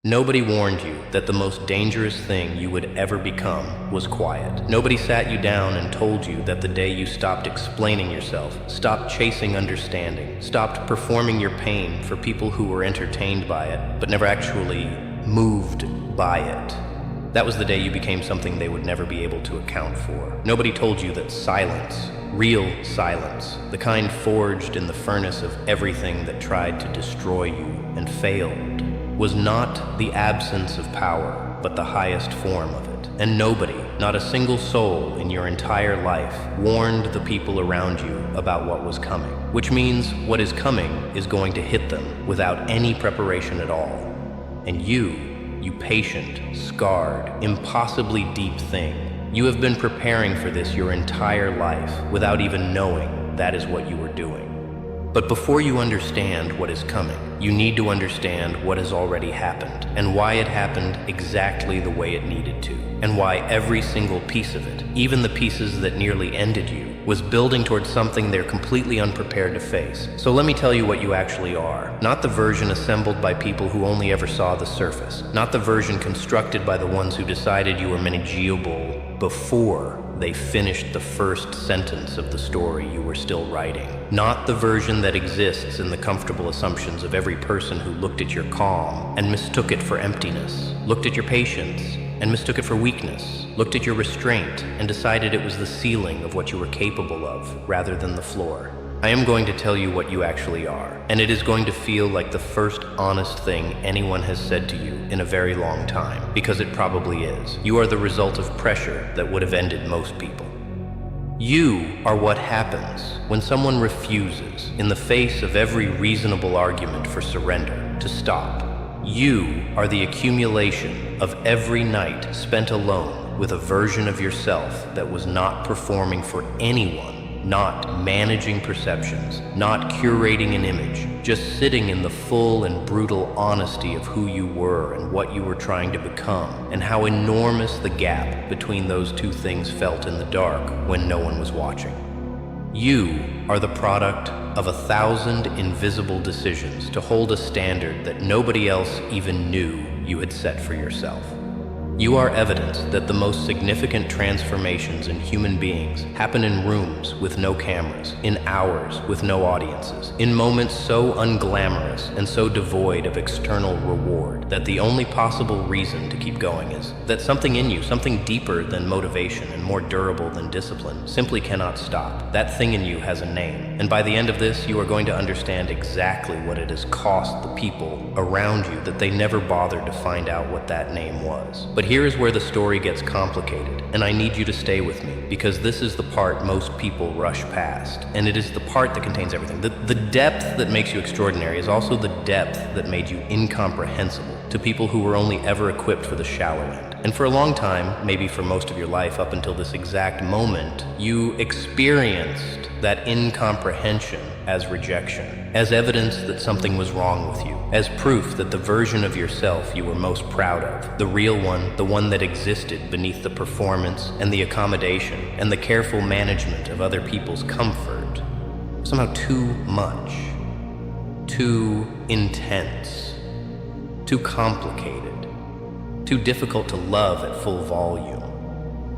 Nobody warned you that the most dangerous thing you would ever become was quiet. Nobody sat you down and told you that the day you stopped explaining yourself, stopped chasing understanding, stopped performing your pain for people who were entertained by it, but never actually moved by it, that was the day you became something they would never be able to account for. Nobody told you that silence, real silence, the kind forged in the furnace of everything that tried to destroy you and failed, was not the absence of power, but the highest form of it. And nobody, not a single soul in your entire life, warned the people around you about what was coming. Which means what is coming is going to hit them without any preparation at all. And you patient, scarred, impossibly deep thing, you have been preparing for this your entire life without even knowing that is what you were doing. But before you understand what is coming, you need to understand what has already happened and why it happened exactly the way it needed to, and why every single piece of it, even the pieces that nearly ended you, was building towards something they're completely unprepared to face. So let me tell you what you actually are. Not the version assembled by people who only ever saw the surface. Not the version constructed by the ones who decided you were manageable before they finished the first sentence of the story you were still writing. Not the version that exists in the comfortable assumptions of every person who looked at your calm and mistook it for emptiness, looked at your patience and mistook it for weakness, looked at your restraint and decided it was the ceiling of what you were capable of rather than the floor. I am going to tell you what you actually are, and it is going to feel like the first honest thing anyone has said to you in a very long time, because it probably is. You are the result of pressure that would have ended most people. You are what happens when someone refuses, in the face of every reasonable argument for surrender, to stop. You are the accumulation of every night spent alone with a version of yourself that was not performing for anyone, not managing perceptions, not curating an image, just sitting in the full and brutal honesty of who you were and what you were trying to become, and how enormous the gap between those two things felt in the dark when no one was watching. You are the product of 1,000 invisible decisions to hold a standard that nobody else even knew you had set for yourself. You are evidence that the most significant transformations in human beings happen in rooms with no cameras, in hours with no audiences, in moments so unglamorous and so devoid of external reward that the only possible reason to keep going is that something in you, something deeper than motivation and more durable than discipline, simply cannot stop. That thing in you has a name, and by the end of this, you are going to understand exactly what it has cost the people around you that they never bothered to find out what that name was. But here is where the story gets complicated, and I need you to stay with me, because this is the part most people rush past, and it is the part that contains everything. The depth that makes you extraordinary is also the depth that made you incomprehensible to people who were only ever equipped for the shallow end. And for a long time, maybe for most of your life up until this exact moment, you experienced that incomprehension as rejection, as evidence that something was wrong with you, as proof that the version of yourself you were most proud of, the real one, the one that existed beneath the performance and the accommodation and the careful management of other people's comfort, somehow too much, too intense, too complicated, too difficult to love at full volume.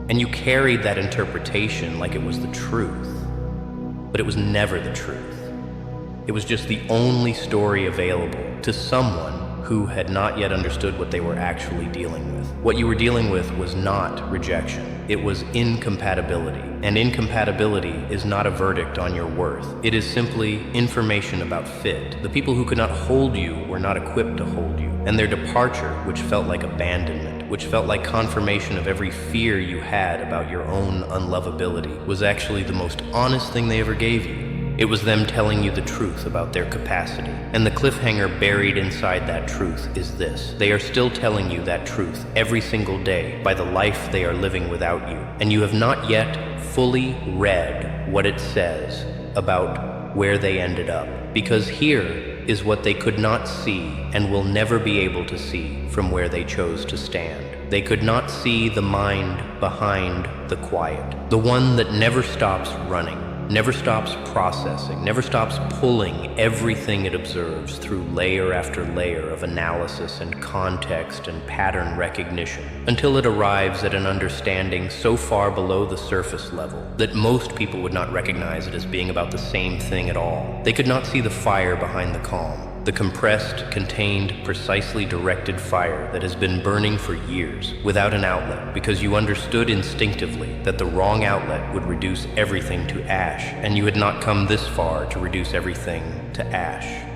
And you carried that interpretation like it was the truth, but it was never the truth. It was just the only story available to someone who had not yet understood what they were actually dealing with. What you were dealing with was not rejection. It was incompatibility. And incompatibility is not a verdict on your worth. It is simply information about fit. The people who could not hold you were not equipped to hold you. And their departure, which felt like abandonment, which felt like confirmation of every fear you had about your own unlovability, was actually the most honest thing they ever gave you. It was them telling you the truth about their capacity. And the cliffhanger buried inside that truth is this: they are still telling you that truth every single day by the life they are living without you. And you have not yet fully read what it says about where they ended up. Because here is what they could not see and will never be able to see from where they chose to stand. They could not see the mind behind the quiet, the one that never stops running, never stops processing, never stops pulling everything it observes through layer after layer of analysis and context and pattern recognition, until it arrives at an understanding so far below the surface level that most people would not recognize it as being about the same thing at all. They could not see the fire behind the calm. The compressed, contained, precisely directed fire that has been burning for years without an outlet, because you understood instinctively that the wrong outlet would reduce everything to ash, and you had not come this far to reduce everything to ash.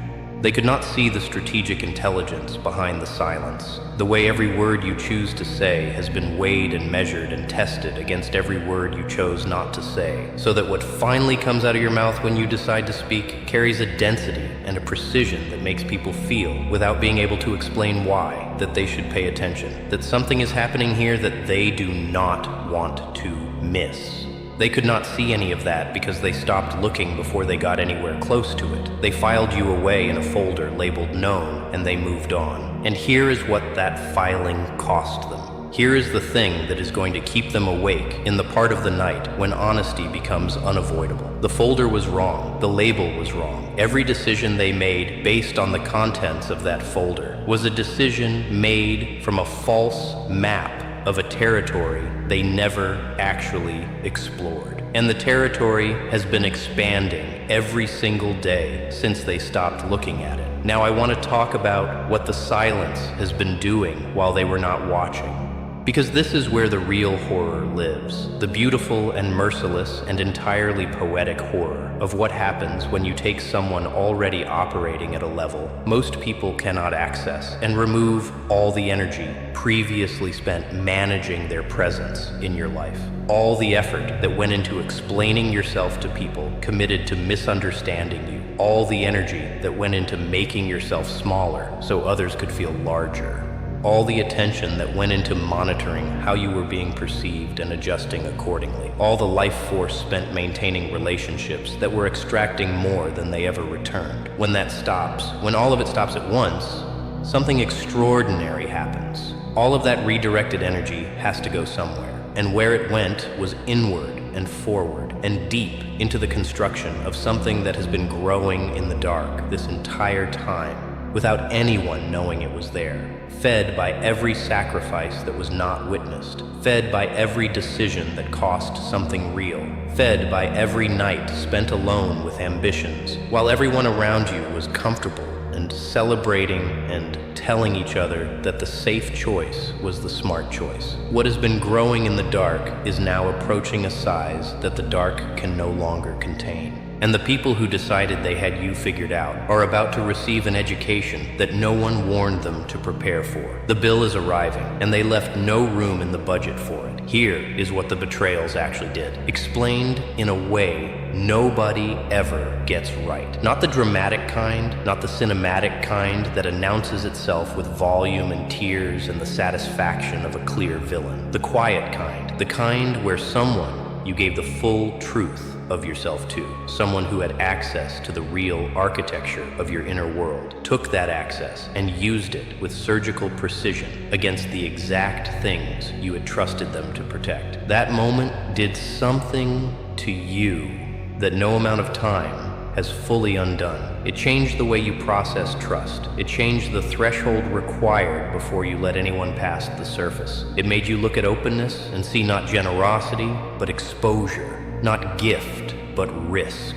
They could not see the strategic intelligence behind the silence, the way every word you choose to say has been weighed and measured and tested against every word you chose not to say, so that what finally comes out of your mouth when you decide to speak carries a density and a precision that makes people feel, without being able to explain why, that they should pay attention, that something is happening here that they do not want to miss. They could not see any of that because they stopped looking before they got anywhere close to it. They filed you away in a folder labeled known, and they moved on. And here is what that filing cost them. Here is the thing that is going to keep them awake in the part of the night when honesty becomes unavoidable. The folder was wrong. The label was wrong. Every decision they made based on the contents of that folder was a decision made from a false map of a territory they never actually explored. And the territory has been expanding every single day since they stopped looking at it. Now I want to talk about what the silence has been doing while they were not watching. Because this is where the real horror lives, the beautiful and merciless and entirely poetic horror of what happens when you take someone already operating at a level most people cannot access and remove all the energy previously spent managing their presence in your life. All the effort that went into explaining yourself to people committed to misunderstanding you. All the energy that went into making yourself smaller so others could feel larger. All the attention that went into monitoring how you were being perceived and adjusting accordingly. All the life force spent maintaining relationships that were extracting more than they ever returned. When that stops, when all of it stops at once, something extraordinary happens. All of that redirected energy has to go somewhere. And where it went was inward and forward and deep into the construction of something that has been growing in the dark this entire time, without anyone knowing it was there. Fed by every sacrifice that was not witnessed, fed by every decision that cost something real, fed by every night spent alone with ambitions, while everyone around you was comfortable and celebrating and telling each other that the safe choice was the smart choice. What has been growing in the dark is now approaching a size that the dark can no longer contain. And the people who decided they had you figured out are about to receive an education that no one warned them to prepare for. The bill is arriving, and they left no room in the budget for it. Here is what the betrayals actually did, explained in a way nobody ever gets right. Not the dramatic kind, not the cinematic kind that announces itself with volume and tears and the satisfaction of a clear villain. The quiet kind, the kind where someone you gave the full truth of yourself to, someone who had access to the real architecture of your inner world, took that access and used it with surgical precision against the exact things you had trusted them to protect. That moment did something to you that no amount of time has fully undone. It changed the way you process trust. It changed the threshold required before you let anyone past the surface. It made you look at openness and see not generosity, but exposure, not gift, but risk.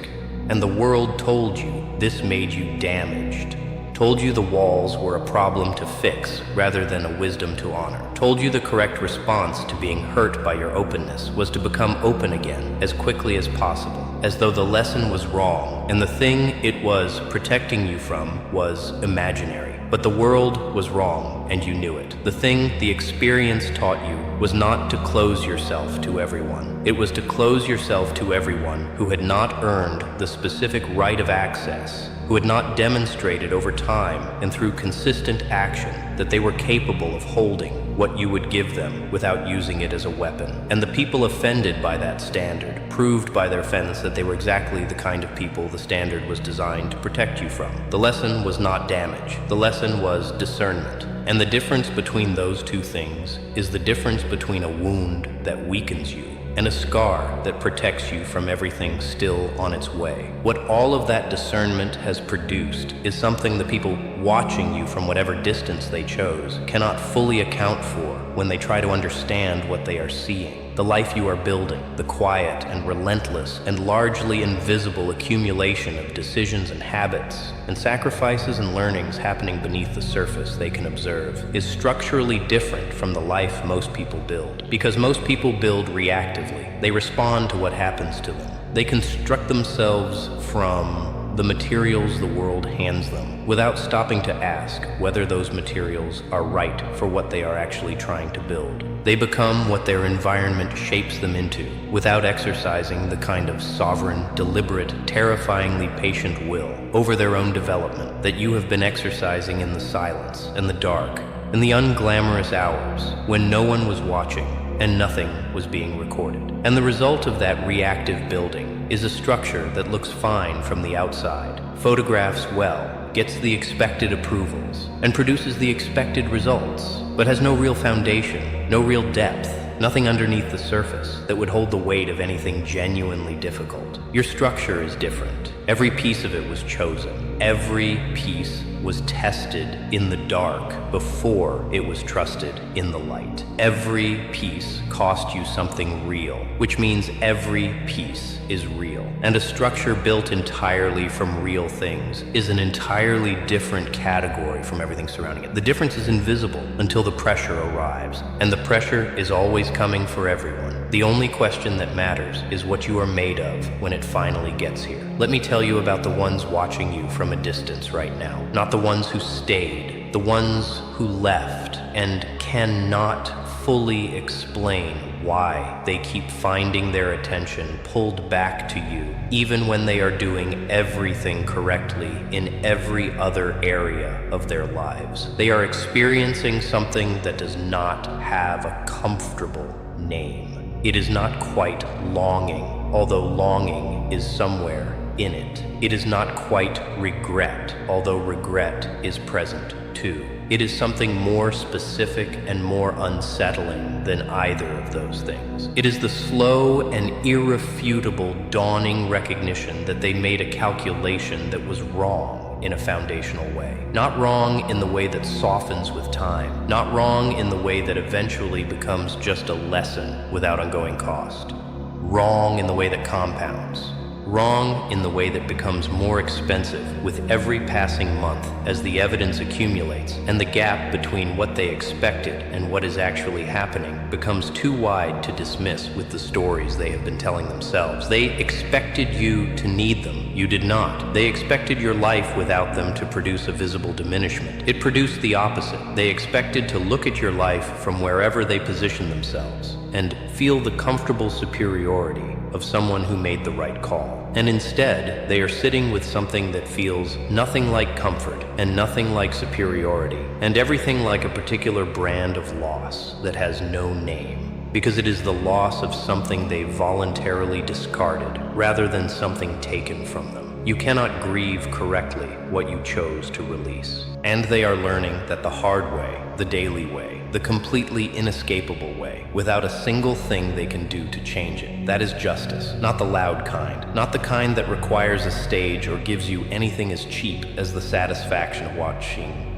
And the world told you this made you damaged. Told you the walls were a problem to fix rather than a wisdom to honor. Told you the correct response to being hurt by your openness was to become open again as quickly as possible, as though the lesson was wrong and the thing it was protecting you from was imaginary. But the world was wrong, and you knew it. The thing the experience taught you was not to close yourself to everyone. It was to close yourself to everyone who had not earned the specific right of access, who had not demonstrated over time and through consistent action that they were capable of holding what you would give them without using it as a weapon. And the people offended by that standard proved by their offense that they were exactly the kind of people the standard was designed to protect you from. The lesson was not damage. The lesson was discernment. And the difference between those two things is the difference between a wound that weakens you and a scar that protects you from everything still on its way. What all of that discernment has produced is something the people watching you from whatever distance they chose cannot fully account for when they try to understand what they are seeing. The life you are building, the quiet and relentless and largely invisible accumulation of decisions and habits and sacrifices and learnings happening beneath the surface they can observe, is structurally different from the life most people build. Because most people build reactively. They respond to what happens to them. They construct themselves from the materials the world hands them, without stopping to ask whether those materials are right for what they are actually trying to build. They become what their environment shapes them into, without exercising the kind of sovereign, deliberate, terrifyingly patient will over their own development that you have been exercising in the silence and the dark, in the unglamorous hours when no one was watching and nothing was being recorded. And the result of that reactive building is a structure that looks fine from the outside, photographs well, gets the expected approvals, and produces the expected results, but has no real foundation, no real depth, nothing underneath the surface that would hold the weight of anything genuinely difficult. Your structure is different. Every piece of it was chosen. Every piece was tested in the dark before it was trusted in the light. Every piece cost you something real, which means every piece is real. And a structure built entirely from real things is an entirely different category from everything surrounding it. The difference is invisible until the pressure arrives, and the pressure is always coming for everyone. The only question that matters is what you are made of when it finally gets here. Let me tell you about the ones watching you from a distance right now, not the ones who stayed, the ones who left and cannot fully explain why they keep finding their attention pulled back to you, even when they are doing everything correctly in every other area of their lives. They are experiencing something that does not have a comfortable name. It is not quite longing, although longing is somewhere in it. It is not quite regret, although regret is present too. It is something more specific and more unsettling than either of those things. It is the slow and irrefutable dawning recognition that they made a calculation that was wrong in a foundational way. Not wrong in the way that softens with time, not wrong in the way that eventually becomes just a lesson without ongoing cost. Wrong in the way that compounds. Wrong in the way that becomes more expensive with every passing month as the evidence accumulates and the gap between what they expected and what is actually happening becomes too wide to dismiss with the stories they have been telling themselves. They expected you to need them. You did not. They expected your life without them to produce a visible diminishment. It produced the opposite. They expected to look at your life from wherever they position themselves and feel the comfortable superiority of someone who made the right call. And instead, they are sitting with something that feels nothing like comfort and nothing like superiority and everything like a particular brand of loss that has no name, because it is the loss of something they voluntarily discarded rather than something taken from them. You cannot grieve correctly what you chose to release. And they are learning that the hard way, the daily way, the completely inescapable way, without a single thing they can do to change it. That is justice, not the loud kind, not the kind that requires a stage or gives you anything as cheap as the satisfaction of watching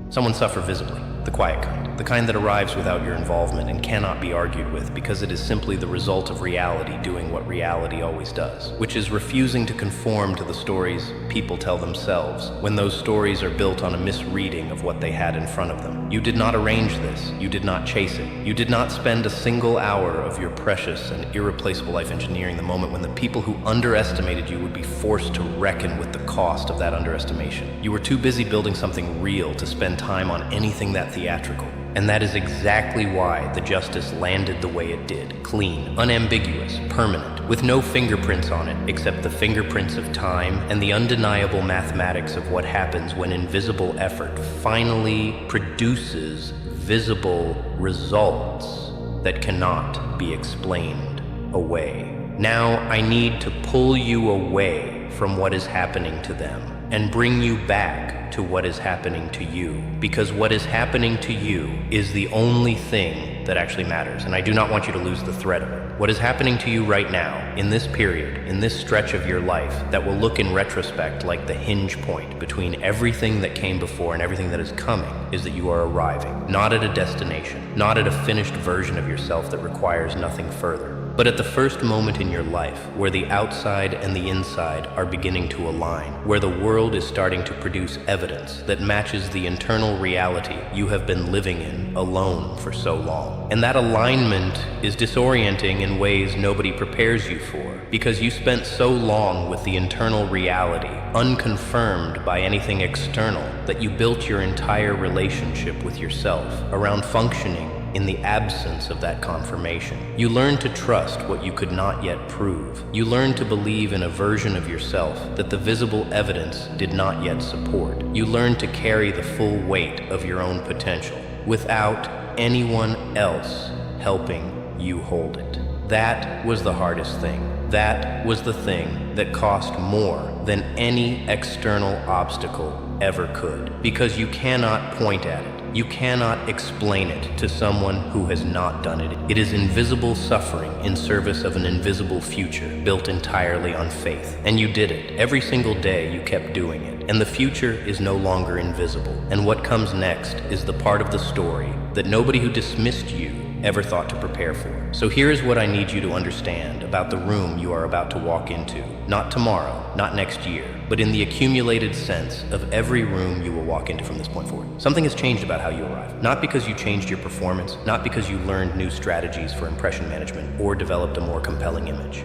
someone suffer visibly. The quiet kind that arrives without your involvement and cannot be argued with because it is simply the result of reality doing what reality always does, which is refusing to conform to the stories people tell themselves when those stories are built on a misreading of what they had in front of them. You did not arrange this. You did not chase it. You did not spend a single hour of your precious and irreplaceable life engineering the moment when the people who underestimated you would be forced to reckon with the cost of that underestimation. You were too busy building something real to spend time on anything that theatrical. And that is exactly why the justice landed the way it did. Clean, unambiguous, permanent, with no fingerprints on it except the fingerprints of time and the undeniable mathematics of what happens when invisible effort finally produces visible results that cannot be explained away. Now I need to pull you away from what is happening to them and bring you back to what is happening to you, because what is happening to you is the only thing that actually matters, and I do not want you to lose the thread of it. What is happening to you right now, in this period, in this stretch of your life, that will look in retrospect like the hinge point between everything that came before and everything that is coming, is that you are arriving, not at a destination, not at a finished version of yourself that requires nothing further, but at the first moment in your life where the outside and the inside are beginning to align, where the world is starting to produce evidence that matches the internal reality you have been living in alone for so long. And that alignment is disorienting in ways nobody prepares you for, because you spent so long with the internal reality, unconfirmed by anything external, that you built your entire relationship with yourself around functioning in the absence of that confirmation. You learned to trust what you could not yet prove. You learned to believe in a version of yourself that the visible evidence did not yet support. You learned to carry the full weight of your own potential without anyone else helping you hold it. That was the hardest thing. That was the thing that cost more than any external obstacle ever could, because you cannot point at it. You cannot explain it to someone who has not done it. It is invisible suffering in service of an invisible future built entirely on faith. And you did it. Every single day you kept doing it. And the future is no longer invisible. And what comes next is the part of the story that nobody who dismissed you ever thought to prepare for. So here is what I need you to understand about the room you are about to walk into. Not tomorrow, not next year, but in the accumulated sense of every room you will walk into from this point forward. Something has changed about how you arrive. Not because you changed your performance, not because you learned new strategies for impression management or developed a more compelling image.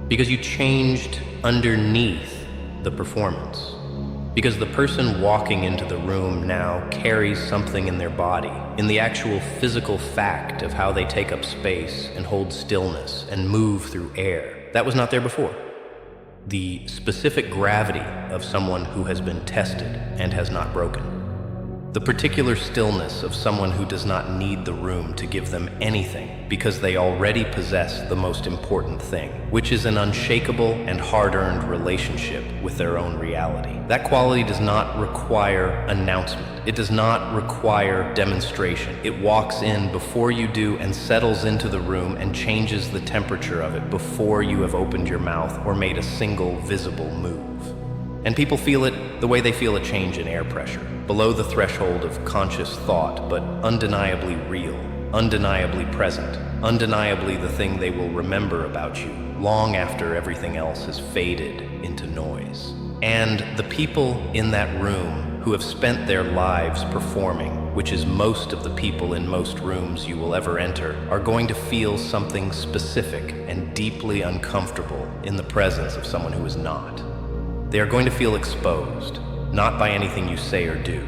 Because you changed underneath the performance. Because the person walking into the room now carries something in their body, in the actual physical fact of how they take up space and hold stillness and move through air. That was not there before. The specific gravity of someone who has been tested and has not broken. The particular stillness of someone who does not need the room to give them anything because they already possess the most important thing, which is an unshakable and hard-earned relationship with their own reality. That quality does not require announcement. It does not require demonstration. It walks in before you do and settles into the room and changes the temperature of it before you have opened your mouth or made a single visible move. And people feel it the way they feel a change in air pressure, below the threshold of conscious thought, but undeniably real, undeniably present, undeniably the thing they will remember about you long after everything else has faded into noise. And the people in that room who have spent their lives performing, which is most of the people in most rooms you will ever enter, are going to feel something specific and deeply uncomfortable in the presence of someone who is not. They are going to feel exposed, not by anything you say or do,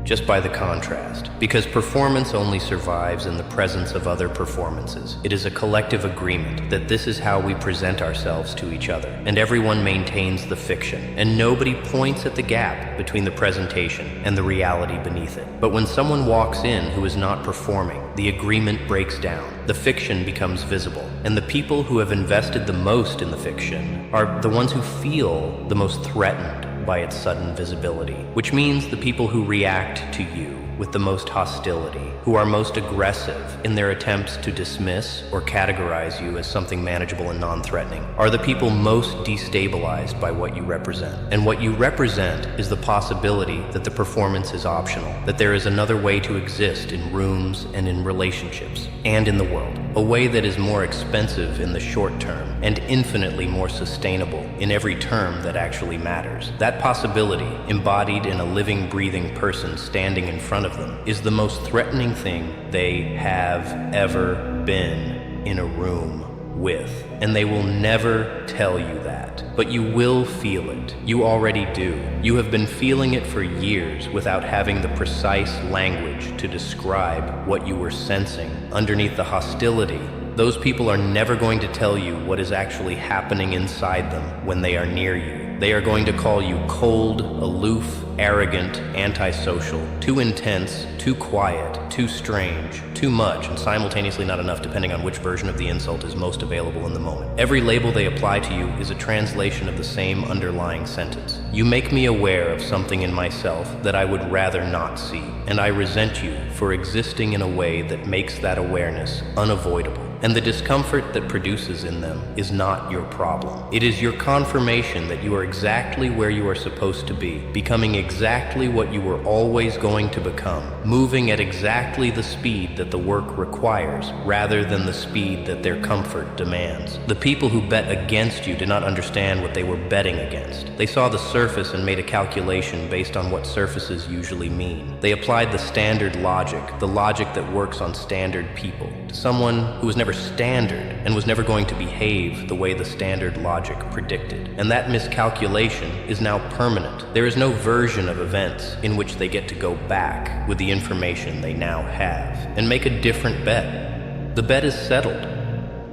just by the contrast, because performance only survives in the presence of other performances. It is a collective agreement that this is how we present ourselves to each other, and everyone maintains the fiction, and nobody points at the gap between the presentation and the reality beneath it. But when someone walks in who is not performing, the agreement breaks down, the fiction becomes visible, and the people who have invested the most in the fiction are the ones who feel the most threatened by its sudden visibility, which means the people who react to you with the most hostility, who are most aggressive in their attempts to dismiss or categorize you as something manageable and non-threatening, are the people most destabilized by what you represent. And what you represent is the possibility that the performance is optional, that there is another way to exist in rooms and in relationships and in the world, a way that is more expensive in the short term and infinitely more sustainable in every term that actually matters. That possibility, embodied in a living, breathing person standing in front of them, is the most threatening thing they have ever been in a room with. And they will never tell you that, but you will feel it. You already do. You have been feeling it for years without having the precise language to describe what you were sensing underneath the hostility. Those people are never going to tell you what is actually happening inside them when they are near you. They are going to call you cold, aloof, arrogant, antisocial, too intense, too quiet, too strange, too much, and simultaneously not enough, depending on which version of the insult is most available in the moment. Every label they apply to you is a translation of the same underlying sentence. You make me aware of something in myself that I would rather not see, and I resent you for existing in a way that makes that awareness unavoidable. And the discomfort that produces in them is not your problem. It is your confirmation that you are exactly where you are supposed to be, becoming exactly what you were always going to become, moving at exactly the speed that the work requires, rather than the speed that their comfort demands. The people who bet against you did not understand what they were betting against. They saw the surface and made a calculation based on what surfaces usually mean. They applied the standard logic, the logic that works on standard people, to someone who was never standard and was never going to behave the way the standard logic predicted. And that miscalculation is now permanent. There is no version of events in which they get to go back with the information they now have and make a different bet. The bet is settled.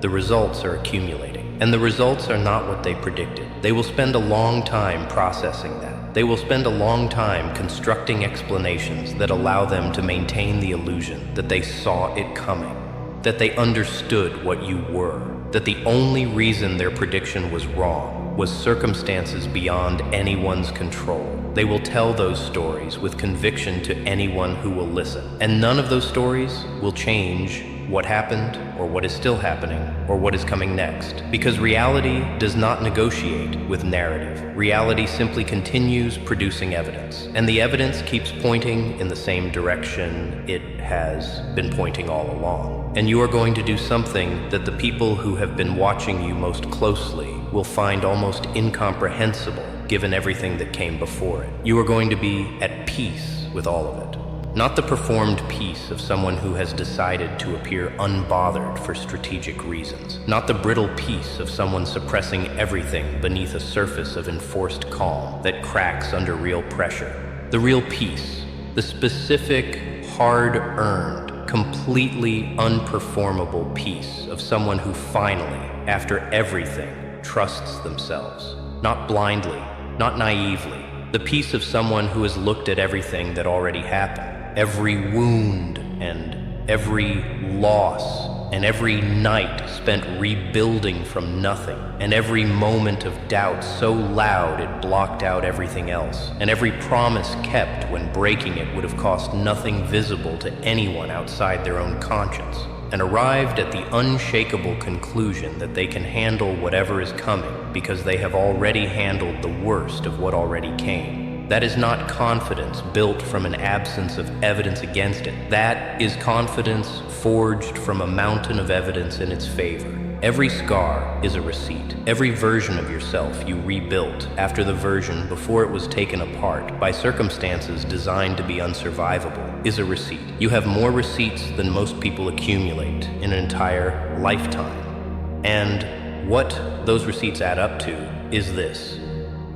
The results are accumulating. And the results are not what they predicted. They will spend a long time processing that. They will spend a long time constructing explanations that allow them to maintain the illusion that they saw it coming, that they understood what you were, that the only reason their prediction was wrong was circumstances beyond anyone's control. They will tell those stories with conviction to anyone who will listen. And none of those stories will change what happened, or what is still happening, or what is coming next. Because reality does not negotiate with narrative. Reality simply continues producing evidence. And the evidence keeps pointing in the same direction it has been pointing all along. And you are going to do something that the people who have been watching you most closely will find almost incomprehensible, given everything that came before it. You are going to be at peace with all of it. Not the performed peace of someone who has decided to appear unbothered for strategic reasons. Not the brittle peace of someone suppressing everything beneath a surface of enforced calm that cracks under real pressure. The real peace, the specific, hard-earned, completely unperformable peace of someone who finally, after everything, trusts themselves. Not blindly, not naively. The peace of someone who has looked at everything that already happened. Every wound and every loss and every night spent rebuilding from nothing, and every moment of doubt so loud it blocked out everything else, and every promise kept when breaking it would have cost nothing visible to anyone outside their own conscience, and arrived at the unshakable conclusion that they can handle whatever is coming because they have already handled the worst of what already came. That is not confidence built from an absence of evidence against it. That is confidence forged from a mountain of evidence in its favor. Every scar is a receipt. Every version of yourself you rebuilt after the version before it was taken apart by circumstances designed to be unsurvivable is a receipt. You have more receipts than most people accumulate in an entire lifetime. And what those receipts add up to is this.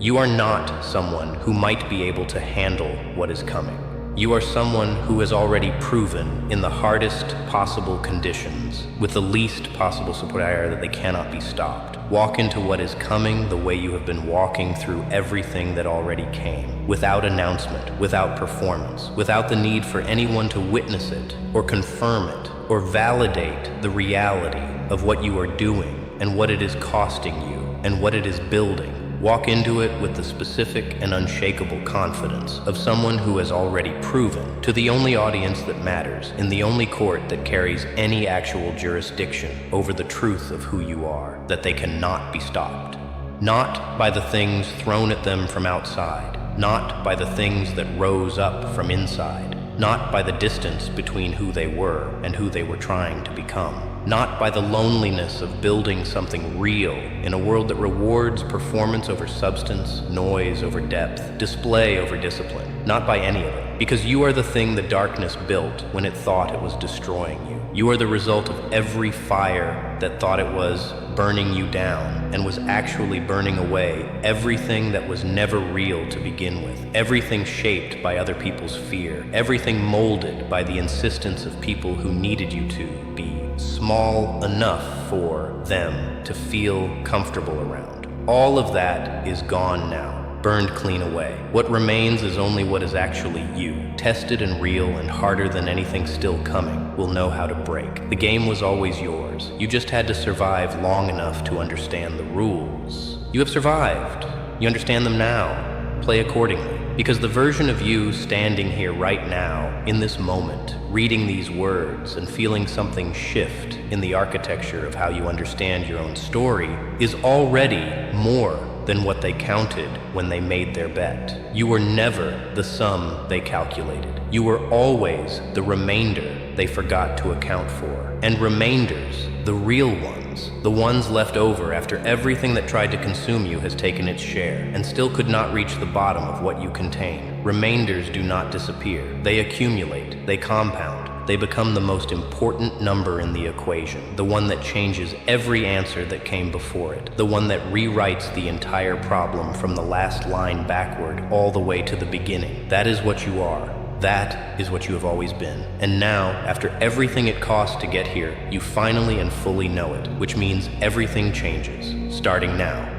You are not someone who might be able to handle what is coming. You are someone who has already proven in the hardest possible conditions, with the least possible support that they cannot be stopped. Walk into what is coming the way you have been walking through everything that already came, without announcement, without performance, without the need for anyone to witness it, or confirm it, or validate the reality of what you are doing, and what it is costing you, and what it is building. Walk into it with the specific and unshakable confidence of someone who has already proven to the only audience that matters, in the only court that carries any actual jurisdiction over the truth of who you are, that they cannot be stopped. Not by the things thrown at them from outside, not by the things that rose up from inside, not by the distance between who they were and who they were trying to become. Not by the loneliness of building something real in a world that rewards performance over substance, noise over depth, display over discipline. Not by any of it. Because you are the thing the darkness built when it thought it was destroying you. You are the result of every fire that thought it was burning you down and was actually burning away everything that was never real to begin with. Everything shaped by other people's fear. Everything molded by the insistence of people who needed you to be small enough for them to feel comfortable around. All of that is gone now, burned clean away. What remains is only what is actually you, tested and real and harder than anything still coming will know how to break. The game was always yours. You just had to survive long enough to understand the rules. You have survived. You understand them now. Play accordingly. Because the version of you standing here right now, in this moment, reading these words and feeling something shift in the architecture of how you understand your own story, is already more than what they counted when they made their bet. You were never the sum they calculated. You were always the remainder they forgot to account for. And remainders, the real ones, the ones left over after everything that tried to consume you has taken its share and still could not reach the bottom of what you contain. Remainders do not disappear. They accumulate, they compound. They become the most important number in the equation, the one that changes every answer that came before it, the one that rewrites the entire problem from the last line backward all the way to the beginning. That is what you are. That is what you have always been. And now, after everything it cost to get here, you finally and fully know it, which means everything changes, starting now.